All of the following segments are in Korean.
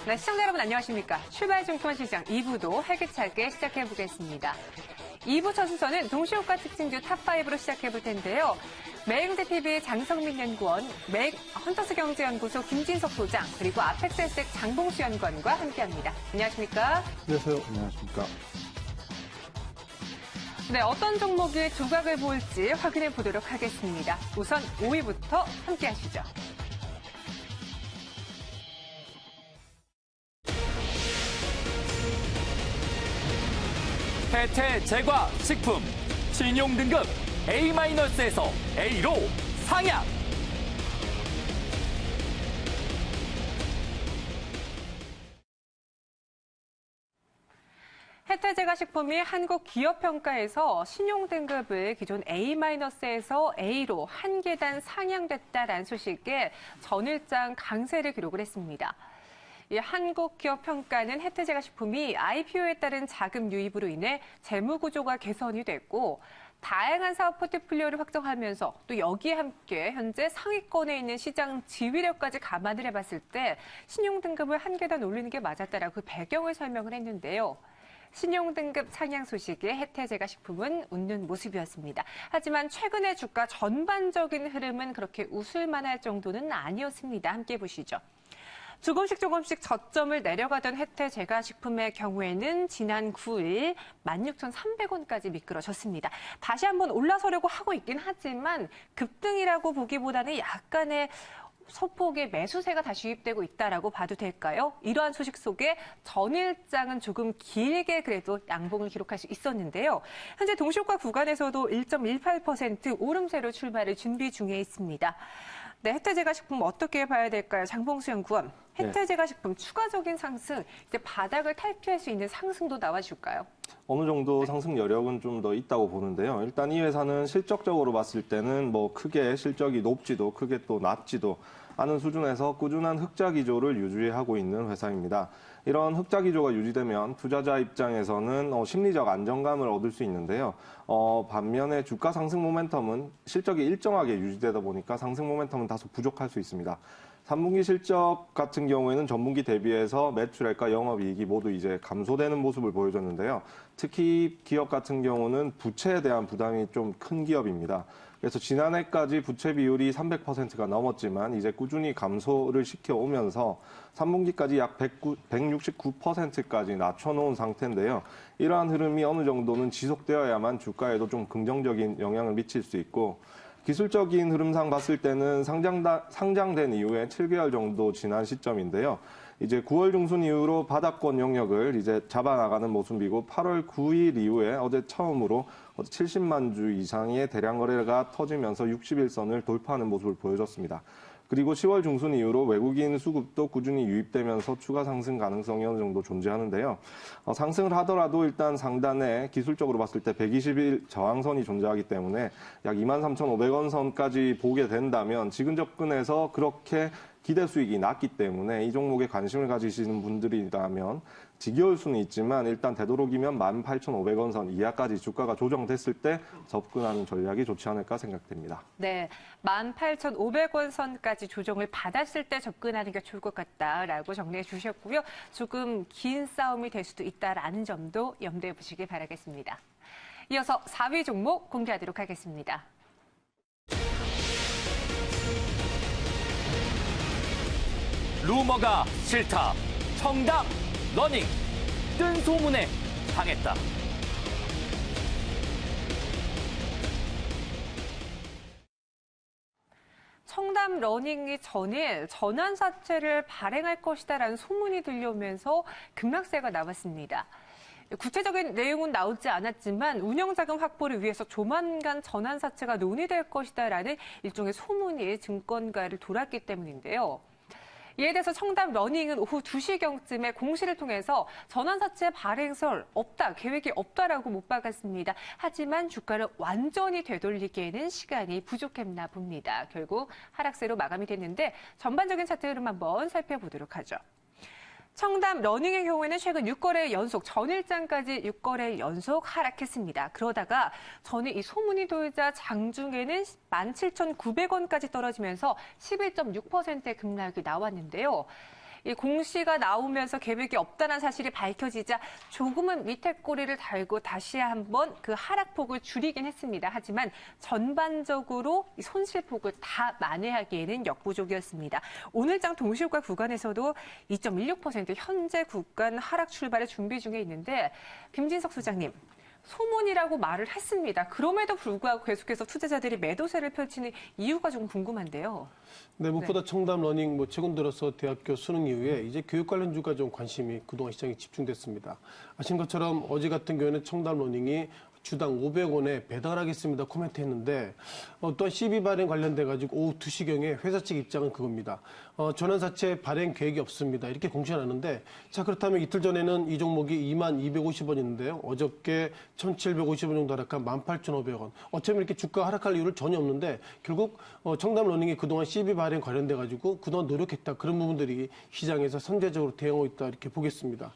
네, 시청자 여러분 안녕하십니까. 출발 중투만 시장 2부도 활기차게 시작해보겠습니다. 2부 첫 순서는 동시효과 특징주 탑5로 시작해볼 텐데요. 매행대TV의 장성민 연구원, 헌터스 경제연구소 김진석 소장, 그리고 아펙스에셋 장봉수 연구원과 함께합니다. 안녕하십니까? 안녕하세요. 안녕하십니까? 네, 어떤 종목이 조각을 보일지 확인해 보도록 하겠습니다. 우선 5위부터 함께하시죠. 혜태 제과 식품 신용 등급 A-에서 A로 상향. 혜태제과식품이 한국기업평가에서 신용등급을 기존 A-에서 A로 한 계단 상향됐다라는 소식에 전일장 강세를 기록을 했습니다. 이 한국기업평가는 혜태제과식품이 IPO에 따른 자금 유입으로 인해 재무구조가 개선이 됐고 다양한 사업 포트폴리오를 확정하면서 또 여기에 함께 현재 상위권에 있는 시장 지휘력까지 감안을 해봤을 때 신용등급을 한 계단 올리는 게 맞았다라고 그 배경을 설명을 했는데요. 신용등급 상향 소식에 혜태제과식품은 웃는 모습이었습니다. 하지만 최근의 주가 전반적인 흐름은 그렇게 웃을 만할 정도는 아니었습니다. 함께 보시죠. 조금씩 저점을 내려가던 혜태제과식품의 경우에는 지난 9일 16,300원까지 미끄러졌습니다. 다시 한번 올라서려고 하고 있긴 하지만 급등이라고 보기보다는 약간의 소폭의 매수세가 다시 유입되고 있다라고 봐도 될까요? 이러한 소식 속에 전일장은 조금 길게 그래도 양봉을 기록할 수 있었는데요. 현재 동시효과 구간에서도 1.18% 오름세로 출발을 준비 중에 있습니다. 네, 혜태제과식품 어떻게 봐야 될까요? 장봉수 연구원. 혜태제과식품 추가적인 상승, 이제 바닥을 탈피할 수 있는 상승도 나와줄까요? 어느 정도 상승 여력은 좀 더 있다고 보는데요. 일단 이 회사는 실적적으로 봤을 때는 뭐 크게 실적이 높지도 크게 또 낮지도 않은 수준에서 꾸준한 흑자 기조를 유지하고 있는 회사입니다. 이런 흑자 기조가 유지되면 투자자 입장에서는 심리적 안정감을 얻을 수 있는데요. 반면에 주가 상승 모멘텀은 실적이 일정하게 유지되다 보니까 상승 모멘텀은 다소 부족할 수 있습니다. 3분기 실적 같은 경우에는 전분기 대비해서 매출액과 영업이익이 모두 이제 감소되는 모습을 보여줬는데요. 특히 기업 같은 경우는 부채에 대한 부담이 좀 큰 기업입니다. 그래서 지난해까지 부채 비율이 300%가 넘었지만 이제 꾸준히 감소를 시켜오면서 3분기까지 약 169%까지 낮춰놓은 상태인데요. 이러한 흐름이 어느 정도는 지속되어야만 주가에도 좀 긍정적인 영향을 미칠 수 있고 기술적인 흐름상 봤을 때는 상장된 이후에 7개월 정도 지난 시점인데요. 이제 9월 중순 이후로 바닥권 영역을 이제 잡아나가는 모습이고 8월 9일 이후에 어제 처음으로 70만 주 이상의 대량 거래가 터지면서 60일선을 돌파하는 모습을 보여줬습니다. 그리고 10월 중순 이후로 외국인 수급도 꾸준히 유입되면서 추가 상승 가능성이 어느 정도 존재하는데요. 상승을 하더라도 일단 상단에 기술적으로 봤을 때 120일 저항선이 존재하기 때문에 약 23,500원 선까지 보게 된다면 지금 접근해서 그렇게 기대 수익이 낮기 때문에 이 종목에 관심을 가지시는 분들이라면 지겨울 수는 있지만 일단 되도록이면 18,500원 선 이하까지 주가가 조정됐을 때 접근하는 전략이 좋지 않을까 생각됩니다. 네, 18,500원 선까지 조정을 받았을 때 접근하는 게 좋을 것 같다라고 정리해 주셨고요. 조금 긴 싸움이 될 수도 있다라는 점도 염두에 보시기 바라겠습니다. 이어서 4위 종목 공개하도록 하겠습니다. 루머가 싫다. 청담 러닝. 뜬 소문에 당했다. 청담 러닝이 전일 전환사채를 발행할 것이다라는 소문이 들려오면서 급락세가 나왔습니다. 구체적인 내용은 나오지 않았지만 운영자금 확보를 위해서 조만간 전환사채가 논의될 것이다라는 일종의 소문이 증권가를 돌았기 때문인데요. 이에 대해서 청담 러닝은 오후 2시경쯤에 공시를 통해서 전환사채 발행설 없다, 계획이 없다라고 못 박았습니다. 하지만 주가를 완전히 되돌리기에는 시간이 부족했나 봅니다. 결국 하락세로 마감이 됐는데 전반적인 차트 흐름 한번 살펴보도록 하죠. 청담 러닝의 경우에는 최근 6거래 연속, 전일장까지 6거래 연속 하락했습니다. 그러다가 전일 이 소문이 돌자 장중에는 17,900원까지 떨어지면서 11.6%의 급락이 나왔는데요. 이 공시가 나오면서 계획이 없다는 사실이 밝혀지자 조금은 밑에 꼬리를 달고 다시 한번 그 하락폭을 줄이긴 했습니다. 하지만 전반적으로 이 손실폭을 다 만회하기에는 역부족이었습니다. 오늘장 동시효과 구간에서도 2.16% 현재 구간 하락 출발을 준비 중에 있는데 김진석 소장님. 소문이라고 말을 했습니다. 그럼에도 불구하고 계속해서 투자자들이 매도세를 펼치는 이유가 좀 궁금한데요. 네, 무엇보다 청담 러닝 최근 들어서 대학교 수능 이후에 이제 교육 관련주가 좀 관심이 그동안 시장에 집중됐습니다. 아신 것처럼 어제 같은 경우에는 청담 러닝이 주당 500원에 배달하겠습니다 코멘트했는데 또한 CB 발행 관련돼 가지고 오후 2시경에 회사 측 입장은 그겁니다. 전환사채 발행 계획이 없습니다. 이렇게 공시하는데 자 그렇다면 이틀 전에는 이 종목이 22,250원인데요. 어저께 1,750원 정도 하락한 18,500원. 어쩌면 이렇게 주가 하락할 이유를 전혀 없는데 결국 청담 러닝이 그동안 CB 발행 관련돼 가지고 그동안 노력했다. 그런 부분들이 시장에서 선제적으로 대응하고 있다 이렇게 보겠습니다.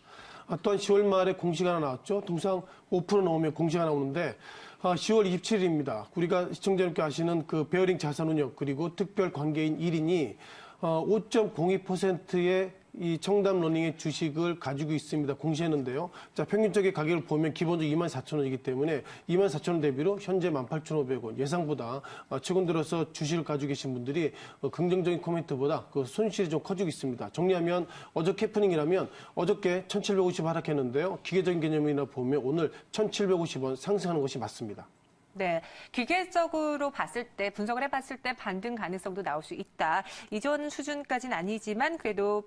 또한 10월 말에 공시가 하나 나왔죠. 통상 5% 넘으면 공시가 나오는데 10월 27일입니다. 우리가 시청자 여러분께 아시는 그 베어링 자산운용 그리고 특별 관계인 1인이 5.02%의 이 청담 러닝의 주식을 가지고 있습니다. 공시했는데요. 자, 평균적인 가격을 보면 기본적으로 24,000원이기 때문에 24,000원 대비로 현재 18,500원 예상보다 최근 들어서 주식을 가지고 계신 분들이 긍정적인 코멘트보다 그 손실이 좀 커지고 있습니다. 정리하면 어저께 해프닝이라면 어저께 1,750원 하락했는데요. 기계적인 개념이나 보면 오늘 1,750원 상승하는 것이 맞습니다. 네, 기계적으로 봤을 때, 분석을 해봤을 때 반등 가능성도 나올 수 있다. 이전 수준까지는 아니지만 그래도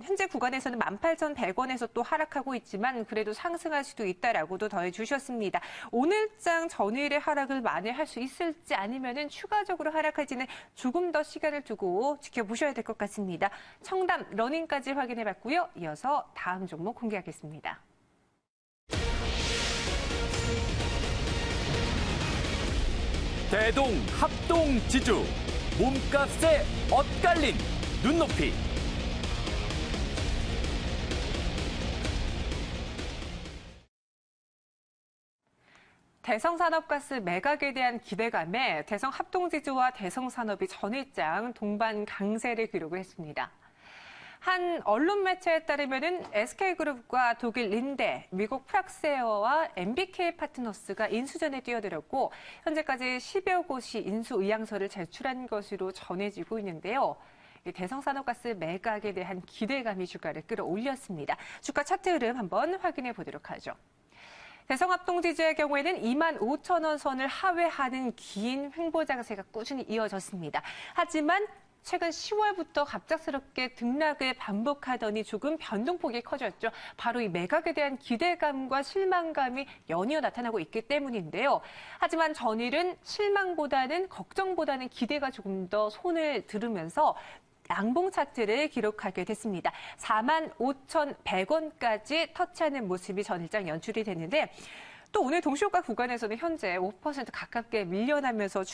현재 구간에서는 18,100원에서 또 하락하고 있지만 그래도 상승할 수도 있다라고도 더해주셨습니다. 오늘장 전일의 하락을 만회할 수 있을지 아니면은 추가적으로 하락할지는 조금 더 시간을 두고 지켜보셔야 될 것 같습니다. 청담 러닝까지 확인해봤고요. 이어서 다음 종목 공개하겠습니다. 대동 합동 지주 몸값에 엇갈린 눈높이. 대성산업가스 매각에 대한 기대감에 대성합동지주와 대성산업이 전일장 동반 강세를 기록을 했습니다. 한 언론 매체에 따르면은 SK그룹과 독일 린데, 미국 프락세어와 MBK 파트너스가 인수전에 뛰어들었고 현재까지 10여 곳이 인수 의향서를 제출한 것으로 전해지고 있는데요. 대성산업가스 매각에 대한 기대감이 주가를 끌어올렸습니다. 주가 차트 흐름 한번 확인해 보도록 하죠. 대성합동지주의 경우에는 25,000원 선을 하회하는 긴 횡보 장세가 꾸준히 이어졌습니다. 하지만 최근 10월부터 갑작스럽게 등락을 반복하더니 조금 변동폭이 커졌죠. 바로 이 매각에 대한 기대감과 실망감이 연이어 나타나고 있기 때문인데요. 하지만 전일은 실망보다는 걱정보다는 기대가 조금 더 손을 들으면서 양봉 차트를 기록하게 됐습니다. 45,100원까지 터치하는 모습이 전일장 연출이 됐는데 또 오늘 동시효과 구간에서는 현재 5% 가깝게 밀려나면서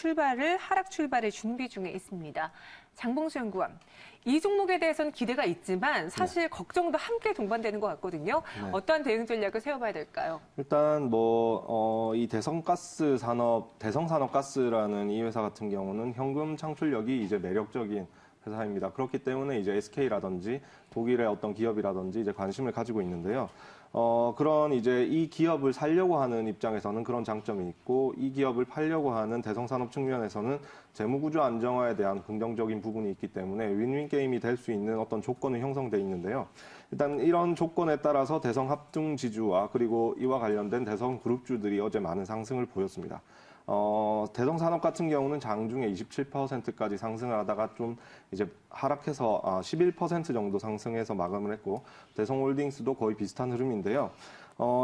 하락 출발을 준비 중에 있습니다. 장봉수 연구원, 이 종목에 대해서는 기대가 있지만 사실 걱정도 함께 동반되는 것 같거든요. 네. 어떠한 대응 전략을 세워봐야 될까요? 일단 이 대성산업가스라는 이 회사 같은 경우는 현금 창출력이 이제 매력적인 회사입니다. 그렇기 때문에 이제 SK라든지 독일의 어떤 기업이라든지 이제 관심을 가지고 있는데요. 그런 이제 이 기업을 살려고 하는 입장에서는 그런 장점이 있고 이 기업을 팔려고 하는 대성산업 측면에서는 재무구조 안정화에 대한 긍정적인 부분이 있기 때문에 윈윈 게임이 될 수 있는 어떤 조건이 형성돼 있는데요. 일단 이런 조건에 따라서 대성합동지주와 그리고 이와 관련된 대성그룹주들이 어제 많은 상승을 보였습니다. 대성산업 같은 경우는 장중에 27%까지 상승을 하다가 좀 이제 하락해서 11% 정도 상승해서 마감을 했고 대성홀딩스도 거의 비슷한 흐름인데요.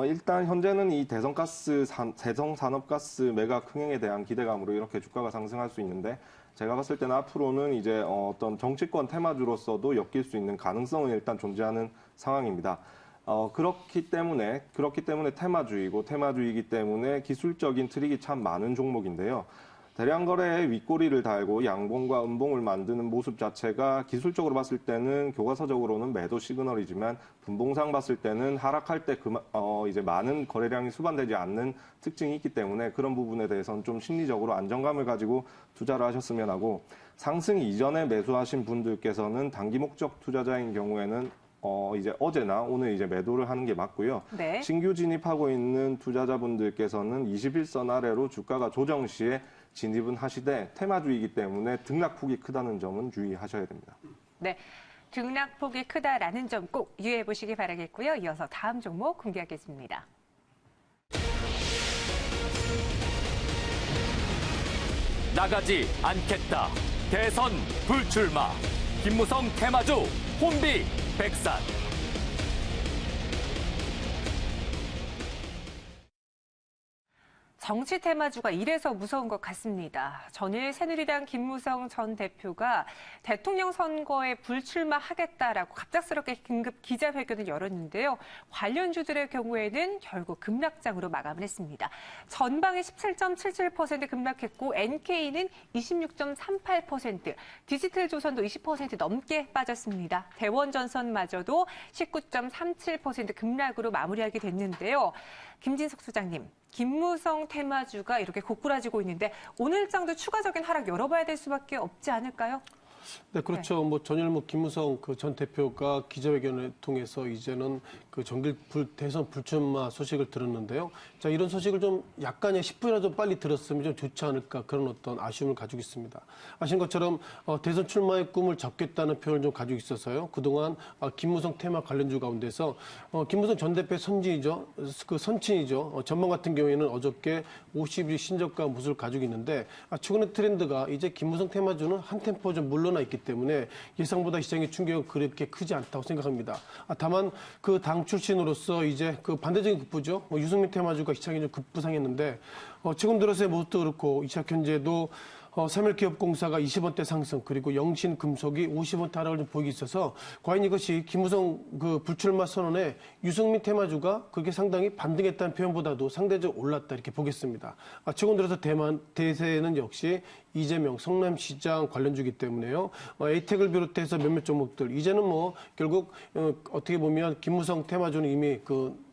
일단 현재는 이 대성산업가스 매각 흥행에 대한 기대감으로 이렇게 주가가 상승할 수 있는데 제가 봤을 때는 앞으로는 이제 어떤 정치권 테마주로서도 엮일 수 있는 가능성은 일단 존재하는 상황입니다. 그렇기 때문에 테마주이기 때문에 기술적인 트릭이 참 많은 종목인데요. 대량 거래에 윗꼬리를 달고 양봉과 음봉을 만드는 모습 자체가 기술적으로 봤을 때는 교과서적으로는 매도 시그널이지만 분봉상 봤을 때는 하락할 때 이제 많은 거래량이 수반되지 않는 특징이 있기 때문에 그런 부분에 대해서는 좀 심리적으로 안정감을 가지고 투자를 하셨으면 하고, 상승 이전에 매수하신 분들께서는 단기 목적 투자자인 경우에는 이제 어제나 오늘 이제 매도를 하는 게 맞고요. 네. 신규 진입하고 있는 투자자분들께서는 21선 아래로 주가가 조정 시에 진입은 하시되 테마주이기 때문에 등락폭이 크다는 점은 유의하셔야 됩니다. 네. 등락폭이 크다라는 점 꼭 유의해 보시기 바라겠고요. 이어서 다음 종목 공개하겠습니다. 나가지 않겠다. 대선 불출마. 김무성 테마주 혼비 백산. 정치 테마주가 이래서 무서운 것 같습니다. 전일 새누리당 김무성 전 대표가 대통령 선거에 불출마하겠다라고 갑작스럽게 긴급 기자회견을 열었는데요. 관련주들의 경우에는 결국 급락장으로 마감을 했습니다. 전방에 17.77% 급락했고 NK는 26.38%, 디지털조선도 20% 넘게 빠졌습니다. 대원전선마저도 19.37% 급락으로 마무리하게 됐는데요. 김진석 소장님, 김무성 테마주가 이렇게 고꾸라지고 있는데 오늘장도 추가적인 하락 열어봐야 될 수밖에 없지 않을까요? 네, 그렇죠. 뭐 전일 김무성 전 대표가 기자회견을 통해서 이제는 대선 불출마 소식을 들었는데요. 자, 이런 소식을 좀 약간의 10분이라도 빨리 들었으면 좀 좋지 않을까, 그런 어떤 아쉬움을 가지고 있습니다. 아신 것처럼 대선 출마의 꿈을 접겠다는 표현을 좀 가지고 있어서요. 그동안 김무성 테마 관련주 가운데서 김무성 전 대표의 선친이죠. 전망 같은 경우에는 어저께 50일 신저가 모습을 가지고 있는데 최근의 트렌드가 이제 김무성 테마주는 한 템포 좀 물러나 있기 때문에 예상보다 시장의 충격은 그렇게 크지 않다고 생각합니다. 다만 그 당 출신으로서 이제 반대적인 급부죠. 유승민 테마주가 시장이 좀 급부상했는데 최근 들어서의 모습도 그렇고 이차 현재도 삼일기업공사가 20원대 상승, 그리고 영신금속이 50원대 하락을 좀 보이고 있어서 과연 이것이 김무성 불출마 선언에 유승민 테마주가 그게 상당히 반등했다는 표현보다도 상대적으로 올랐다, 이렇게 보겠습니다. 최근 들어서 대세는 역시 이재명 성남시장 관련주기 때문에요. 에이텍을 비롯해서 몇몇 종목들 이제는 결국 어떻게 보면 김무성 테마주는 이미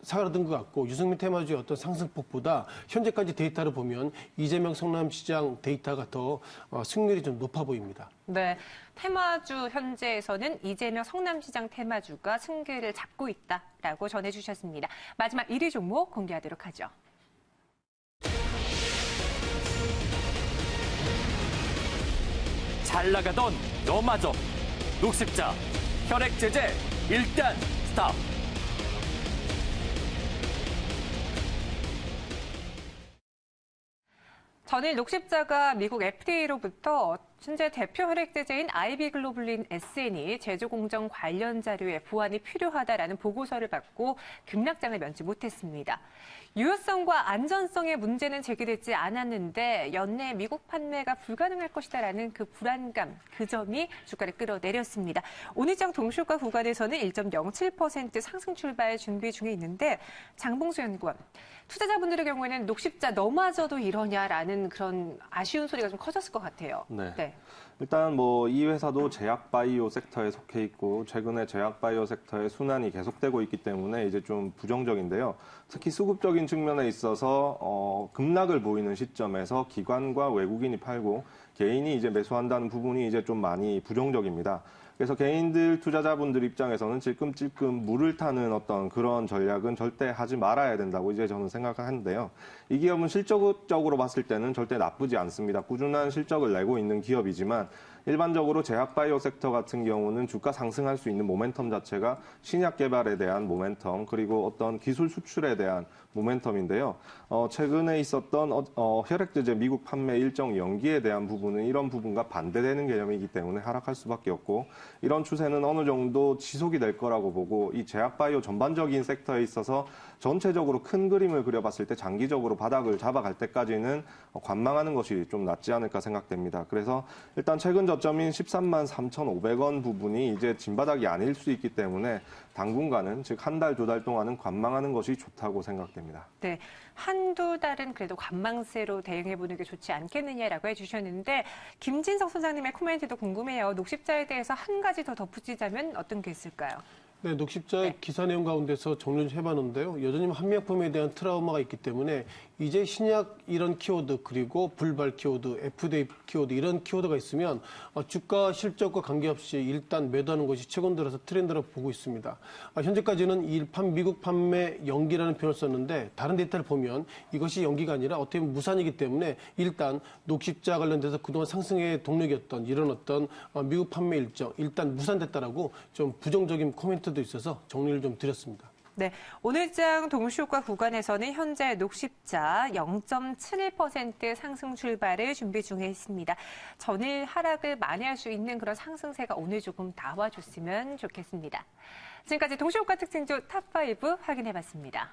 사그라든 것 같고, 유승민 테마주의 어떤 상승폭보다 현재까지 데이터를 보면 이재명 성남시장 데이터가 더 승률이 좀 높아 보입니다. 네, 테마주 현재에서는 이재명 성남시장 테마주가 승기를 잡고 있다라고 전해주셨습니다. 마지막 1위 종목 공개하도록 하죠. 잘 나가던 너마저. 녹십자. 혈액 제재 일단 스탑. 전일 녹십자가 미국 FDA로부터 현재 대표 혈액 제제인 아이비글로불린 SN이 제조 공정 관련 자료에 보완이 필요하다라는 보고서를 받고 급락장을 면치 못했습니다. 유효성과 안전성의 문제는 제기되지 않았는데 연내 미국 판매가 불가능할 것이다라는 그 불안감, 그 점이 주가를 끌어내렸습니다. 오늘장 동시효과 구간에서는 1.07% 상승 출발 준비 중에 있는데, 장봉수 연구원, 투자자분들의 경우에는 녹십자 너마저도 이러냐라는 그런 아쉬운 소리가 좀 커졌을 것 같아요. 네. 일단 이 회사도 제약 바이오 섹터에 속해 있고 최근에 제약 바이오 섹터의 순환이 계속되고 있기 때문에 이제 좀 부정적인데요. 특히 수급적인 측면에 있어서 급락을 보이는 시점에서 기관과 외국인이 팔고 개인이 이제 매수한다는 부분이 이제 좀 많이 부정적입니다. 그래서 개인들 투자자분들 입장에서는 찔끔찔끔 물을 타는 어떤 그런 전략은 절대 하지 말아야 된다고 이제 저는 생각하는데요. 이 기업은 실적적으로 봤을 때는 절대 나쁘지 않습니다. 꾸준한 실적을 내고 있는 기업이지만 일반적으로 제약바이오 섹터 같은 경우는 주가 상승할 수 있는 모멘텀 자체가 신약 개발에 대한 모멘텀, 그리고 어떤 기술 수출에 대한 모멘텀인데요. 최근에 있었던 혈액제제 미국 판매 일정 연기에 대한 부분은 이런 부분과 반대되는 개념이기 때문에 하락할 수밖에 없고, 이런 추세는 어느 정도 지속이 될 거라고 보고, 이 제약바이오 전반적인 섹터에 있어서 전체적으로 큰 그림을 그려봤을 때 장기적으로 바닥을 잡아갈 때까지는 관망하는 것이 좀 낫지 않을까 생각됩니다. 그래서 일단 최근 저점인 13만 3,500원 부분이 이제 진바닥이 아닐 수 있기 때문에 당분간은, 즉 한 달, 두 달 동안은 관망하는 것이 좋다고 생각됩니다. 네, 한두 달은 그래도 관망세로 대응해보는 게 좋지 않겠느냐라고 해주셨는데 김진석 소장님의 코멘트도 궁금해요. 녹십자에 대해서 한 가지 더 덧붙이자면 어떤 게 있을까요? 네, 녹십자의 기사 내용 가운데서 정리를 해봤는데요. 여전히 한미약품에 대한 트라우마가 있기 때문에 이제 신약 이런 키워드 그리고 불발 키워드, FDA 키워드 이런 키워드가 있으면 주가 실적과 관계없이 일단 매도하는 것이 최근 들어서 트렌드라고 보고 있습니다. 현재까지는 미국 판매 연기라는 표현을 썼는데 다른 데이터를 보면 이것이 연기가 아니라 어떻게 보면 무산이기 때문에 일단 녹십자 관련돼서 그동안 상승의 동력이었던 이런 어떤 미국 판매 일정 일단 무산됐다라고 좀 부정적인 코멘트도 있어서 정리를 좀 드렸습니다. 네, 오늘장 동시효과 구간에서는 현재 녹십자 0.71% 상승 출발을 준비 중에 있습니다. 전일 하락을 만회할 수 있는 그런 상승세가 오늘 조금 나와줬으면 좋겠습니다. 지금까지 동시효과 특징주 탑5 확인해봤습니다.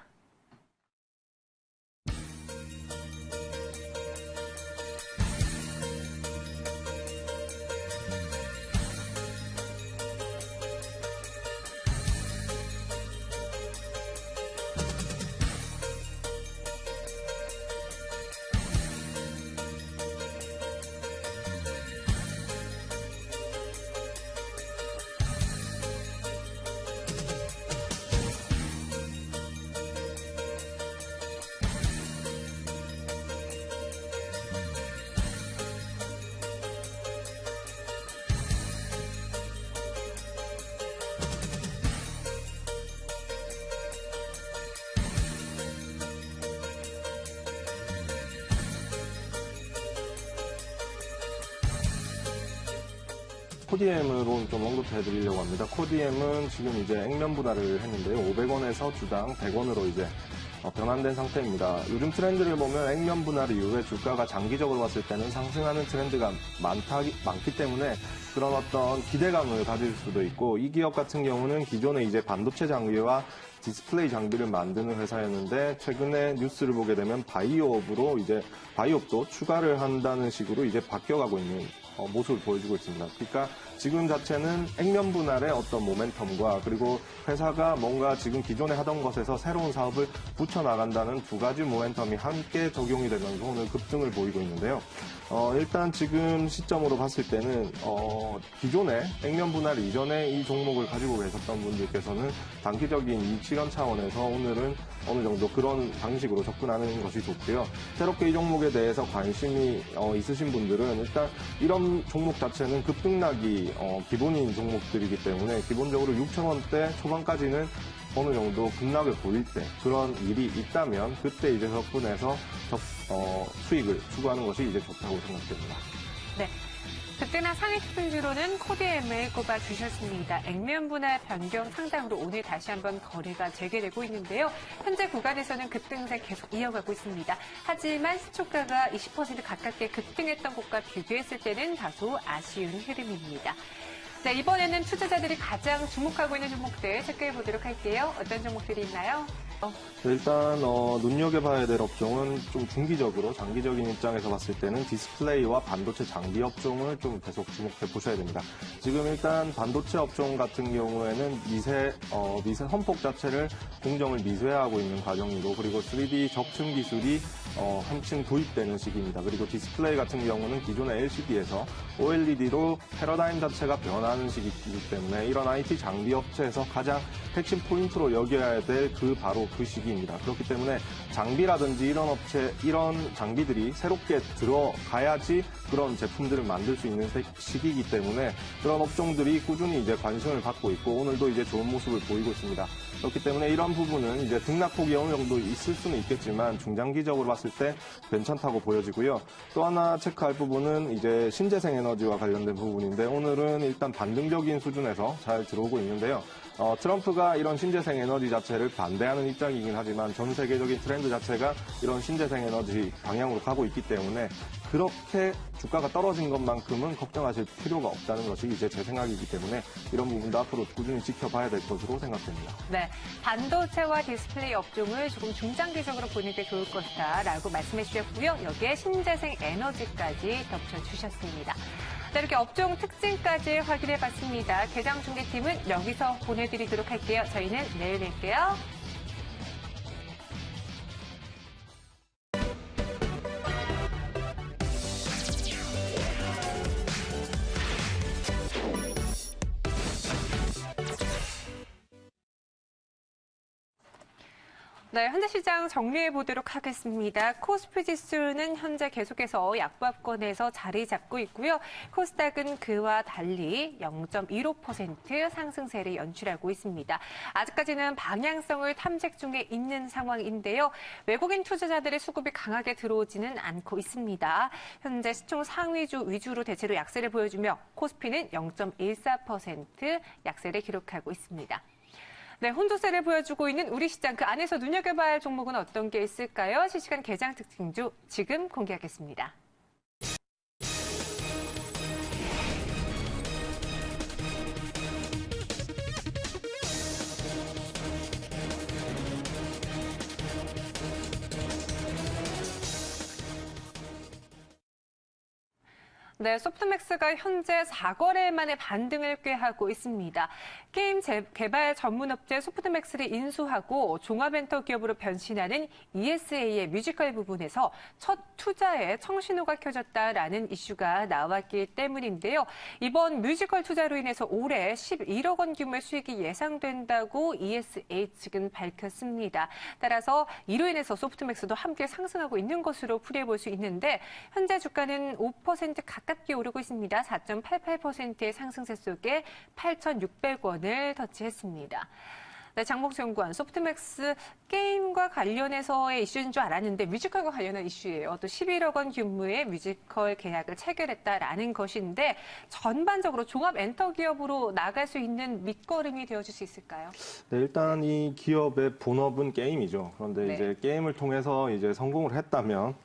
코디엠으로 좀 언급해드리려고 합니다. 코디엠은 지금 이제 액면 분할을 했는데요. 500원에서 주당 100원으로 이제 변환된 상태입니다. 요즘 트렌드를 보면 액면 분할 이후에 주가가 장기적으로 봤을 때는 상승하는 트렌드가 많기 때문에 그런 어떤 기대감을 가질 수도 있고, 이 기업 같은 경우는 기존에 이제 반도체 장비와 디스플레이 장비를 만드는 회사였는데 최근에 뉴스를 보게 되면 바이오업으로 이제 바이오업도 추가를 한다는 식으로 이제 바뀌어가고 있는 모습을 보여주고 있습니다. 그러니까 지금 자체는 액면 분할의 어떤 모멘텀과 그리고 회사가 뭔가 지금 기존에 하던 것에서 새로운 사업을 붙여나간다는 두 가지 모멘텀이 함께 적용이 되면서 오늘 급등을 보이고 있는데요. 일단 지금 시점으로 봤을 때는 기존에 액면 분할 이전에 이 종목을 가지고 계셨던 분들께서는 단기적인 이익 실현 차원에서 오늘은 어느 정도 그런 방식으로 접근하는 것이 좋고요. 새롭게 이 종목에 대해서 관심이 있으신 분들은 일단 이런 종목 자체는 급등락이 기본인 종목들이기 때문에 기본적으로 6,000원대 초반까지는 어느 정도 급락을 보일 때 그런 일이 있다면 그때 이제 접근해서 수익을 추구하는 것이 이제 좋다고 생각됩니다. 네. 그때나 상위 특징주로는 코디엠을 꼽아주셨습니다. 액면 분할 변경 상당으로 오늘 다시 한번 거래가 재개되고 있는데요. 현재 구간에서는 급등세 계속 이어가고 있습니다. 하지만 시초가가 20% 가깝게 급등했던 곳과 비교했을 때는 다소 아쉬운 흐름입니다. 네, 이번에는 투자자들이 가장 주목하고 있는 종목들 체크해 보도록 할게요. 어떤 종목들이 있나요? 일단 눈여겨봐야 될 업종은 좀 중기적으로 장기적인 입장에서 봤을 때는 디스플레이와 반도체 장비 업종을 좀 계속 주목해 보셔야 됩니다. 지금 일단 반도체 업종 같은 경우에는 미세 선폭 자체를 공정을 미세화하고 있는 과정이고, 그리고 3D 적층 기술이 한층 도입되는 시기입니다. 그리고 디스플레이 같은 경우는 기존의 LCD에서 OLED로 패러다임 자체가 변하는 시기이기 때문에 이런 IT 장비 업체에서 가장 핵심 포인트로 여겨야 될 바로 그 시기입니다. 그렇기 때문에 장비라든지 이런 장비들이 새롭게 들어가야지 그런 제품들을 만들 수 있는 시기이기 때문에 그런 업종들이 꾸준히 이제 관심을 받고 있고 오늘도 이제 좋은 모습을 보이고 있습니다. 그렇기 때문에 이런 부분은 이제 등락폭이 어느 정도 있을 수는 있겠지만 중장기적으로 봤을 때 괜찮다고 보여지고요. 또 하나 체크할 부분은 이제 신재생 에너지와 관련된 부분인데 오늘은 일단 반등적인 수준에서 잘 들어오고 있는데요. 트럼프가 이런 신재생 에너지 자체를 반대하는 입장이긴 하지만 전 세계적인 트렌드 자체가 이런 신재생 에너지 방향으로 가고 있기 때문에 그렇게 주가가 떨어진 것만큼은 걱정하실 필요가 없다는 것이 이제 제 생각이기 때문에 이런 부분도 앞으로 꾸준히 지켜봐야 될 것으로 생각됩니다. 네, 반도체와 디스플레이 업종을 조금 중장기적으로 보는 게 좋을 것이다라고 말씀해 주셨고요. 여기에 신재생 에너지까지 덧붙여주셨습니다. 자, 이렇게 업종 특징까지 확인해 봤습니다. 개장중계팀은 여기서 보내드리도록 할게요. 저희는 내일 뵐게요. 네, 현재 시장 정리해 보도록 하겠습니다. 코스피 지수는 현재 계속해서 약보합권에서 자리 잡고 있고요. 코스닥은 그와 달리 0.15% 상승세를 연출하고 있습니다. 아직까지는 방향성을 탐색 중에 있는 상황인데요. 외국인 투자자들의 수급이 강하게 들어오지는 않고 있습니다. 현재 시총 상위주 위주로 대체로 약세를 보여주며 코스피는 0.14% 약세를 기록하고 있습니다. 네, 혼조세를 보여주고 있는 우리 시장 그 안에서 눈여겨봐야 할 종목은 어떤 게 있을까요? 실시간 개장 특징주 지금 공개하겠습니다. 네, 소프트맥스가 현재 4거래 만에 반등을 꾀하고 있습니다. 게임 개발 전문업체 소프트맥스를 인수하고 종합엔터 기업으로 변신하는 ESA의 뮤지컬 부분에서 첫 투자에 청신호가 켜졌다라는 이슈가 나왔기 때문인데요. 이번 뮤지컬 투자로 인해서 올해 11억 원 규모의 수익이 예상된다고 ESA 측은 밝혔습니다. 따라서 이로 인해서 소프트맥스도 함께 상승하고 있는 것으로 풀이해볼 수 있는데 현재 주가는 5% 가깝게 오르고 있습니다. 4.88%의 상승세 속에 8,600원을 터치했습니다. 네, 장봉수 연구원, 소프트맥스 게임과 관련해서의 이슈인 줄 알았는데 뮤지컬과 관련한 이슈예요. 또 11억 원 규모의 뮤지컬 계약을 체결했다라는 것인데 전반적으로 종합 엔터 기업으로 나갈 수 있는 밑거름이 되어줄 수 있을까요? 네, 일단 이 기업의 본업은 게임이죠. 그런데 네. 이제 게임을 통해서 이제 성공을 했다면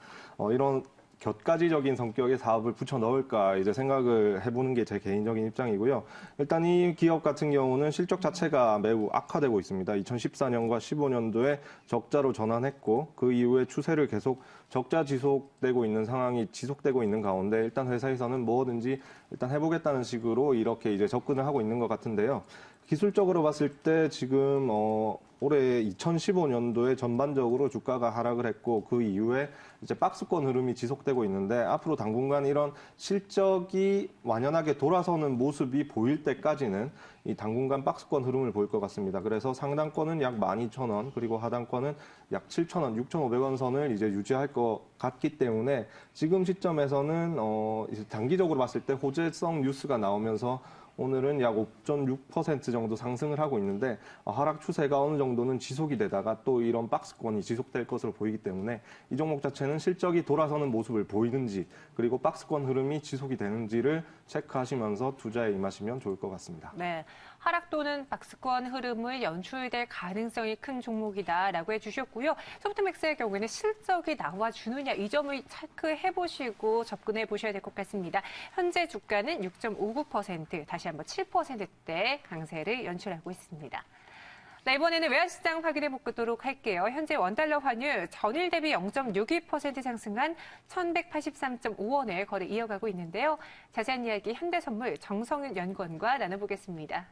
이런 곁가지적인 성격의 사업을 붙여 넣을까 이제 생각을 해보는 게 제 개인적인 입장이고요. 일단 이 기업 같은 경우는 실적 자체가 매우 악화되고 있습니다. 2014년과 15년도에 적자로 전환했고 그 이후에 추세를 계속 적자 지속되고 있는 상황이 지속되고 있는 가운데 일단 회사에서는 뭐든지 일단 해보겠다는 식으로 이렇게 이제 접근을 하고 있는 것 같은데요. 기술적으로 봤을 때 지금 올해 2015년도에 전반적으로 주가가 하락을 했고 그 이후에 이제 박스권 흐름이 지속되고 있는데 앞으로 당분간 이런 실적이 완연하게 돌아서는 모습이 보일 때까지는 이 당분간 박스권 흐름을 보일 것 같습니다. 그래서 상단권은 약 12,000원 그리고 하단권은 약 7,000원, 6,500원 선을 이제 유지할 것 같기 때문에 지금 시점에서는 이제 단기적으로 봤을 때 호재성 뉴스가 나오면서 오늘은 약 5.6% 정도 상승을 하고 있는데 하락 추세가 어느 정도는 지속이 되다가 또 이런 박스권이 지속될 것으로 보이기 때문에 이 종목 자체는 실적이 돌아서는 모습을 보이는지 그리고 박스권 흐름이 지속이 되는지를 체크하시면서 투자에 임하시면 좋을 것 같습니다. 네, 하락 또는 박스권 흐름을 연출될 가능성이 큰 종목이다라고 해주셨고요. 소프트맥스의 경우에는 실적이 나와주느냐 이 점을 체크해 보시고 접근해 보셔야 될 것 같습니다. 현재 주가는 6.59% 다시 한번 7%대 강세를 연출하고 있습니다. 네, 이번에는 외환시장 확인해 보도록 할게요. 현재 원달러 환율 전일 대비 0.62% 상승한 1,183.5원에 거래 이어가고 있는데요. 자세한 이야기 현대선물 정성윤 연구원과 나눠보겠습니다.